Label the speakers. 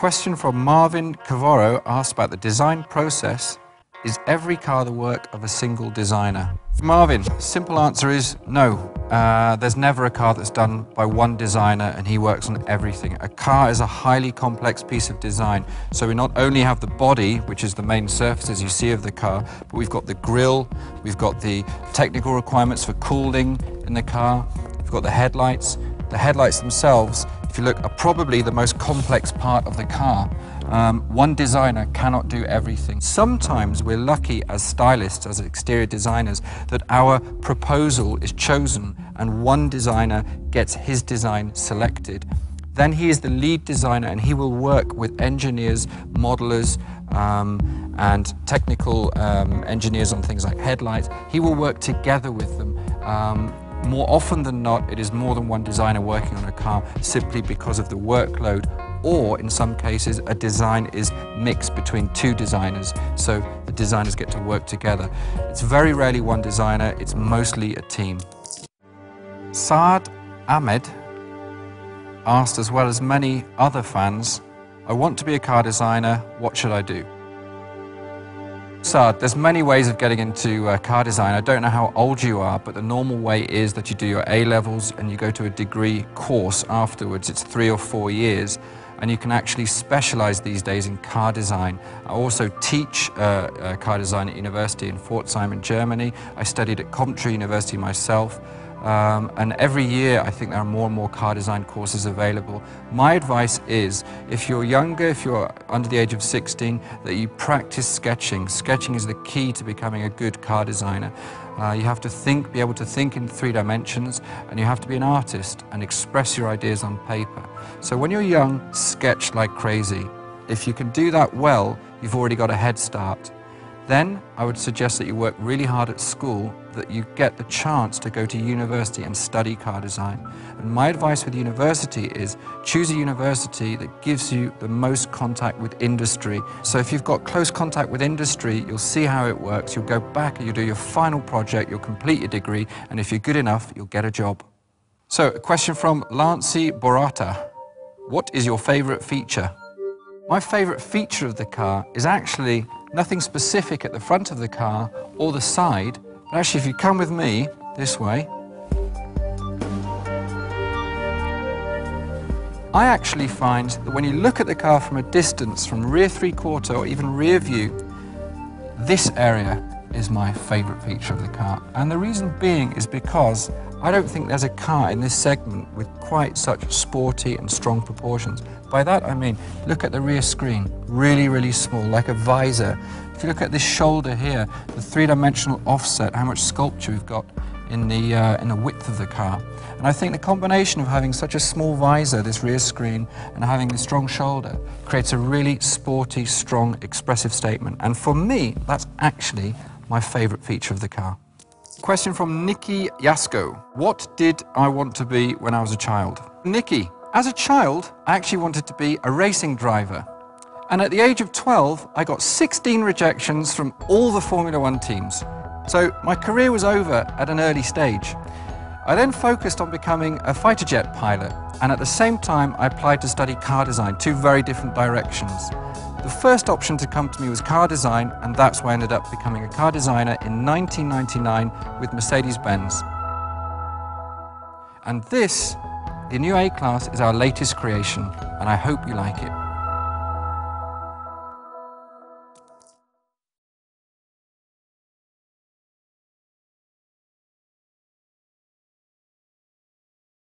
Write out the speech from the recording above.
Speaker 1: Question from Marvin Cavoro asked about the design process. Is every car the work of a single designer? Marvin, simple answer is no. There's never a car that's done by one designer and he works on everything. A car is a highly complex piece of design. So we not only have the body, which is the main surface as you see of the car, but we've got the grille, we've got the technical requirements for cooling in the car, we've got the headlights. The headlights themselves, if you look, are probably the most complex part of the car. One designer cannot do everything. Sometimes we're lucky as stylists, as exterior designers, that our proposal is chosen and one designer gets his design selected. Then he is the lead designer and he will work with engineers, modelers, and technical engineers on things like headlights. He will work together with them. More often than not, it is more than one designer working on a car simply because of the workload, or in some cases, a design is mixed between two designers, so the designers get to work together. It's very rarely one designer, it's mostly a team. Saad Ahmed asked, as well as many other fans, I want to be a car designer, what should I do? Saad, there's many ways of getting into car design. I don't know how old you are, but the normal way is that you do your A-levels and you go to a degree course afterwards. It's 3 or 4 years, and you can actually specialize these days in car design. I also teach car design at university in Pforzheim in Germany. I studied at Coventry University myself. And every year I think there are more and more car design courses available. My advice is, if you're younger, if you're under the age of 16, that you practice sketching. Sketching is the key to becoming a good car designer. You have to be able to think in 3 dimensions, and you have to be an artist and express your ideas on paper. So when you're young, sketch like crazy. If you can do that well, you've already got a head start. Then I would suggest that you work really hard at school, that you get the chance to go to university and study car design. And my advice with university is choose a university that gives you the most contact with industry. So if you've got close contact with industry, you'll see how it works. You'll go back and you'll do your final project, you'll complete your degree, and if you're good enough, you'll get a job. So a question from Lancy Borata. What is your favorite feature? My favorite feature of the car is actually nothing specific at the front of the car or the side, but actually if you come with me this way, I actually find that when you look at the car from a distance, from rear 3/4 or even rear view, this area is my favorite feature of the car. And the reason being is because I don't think there's a car in this segment with quite such sporty and strong proportions. By that I mean, look at the rear screen, really, really small, like a visor. If you look at this shoulder here, the 3-dimensional offset, how much sculpture we've got in the width of the car. And I think the combination of having such a small visor, this rear screen, and having the strong shoulder creates a really sporty, strong, expressive statement. And for me, that's actually my favorite feature of the car. Question from Nikki Yasko. What did I want to be when I was a child? Nikki, as a child, I actually wanted to be a racing driver. And at the age of 12, I got 16 rejections from all the Formula One teams. So my career was over at an early stage. I then focused on becoming a fighter jet pilot. And at the same time, I applied to study car design, 2 very different directions. The first option to come to me was car design, and that's why I ended up becoming a car designer in 1999 with Mercedes-Benz. And this, the new A-Class, is our latest creation, and I hope you like it.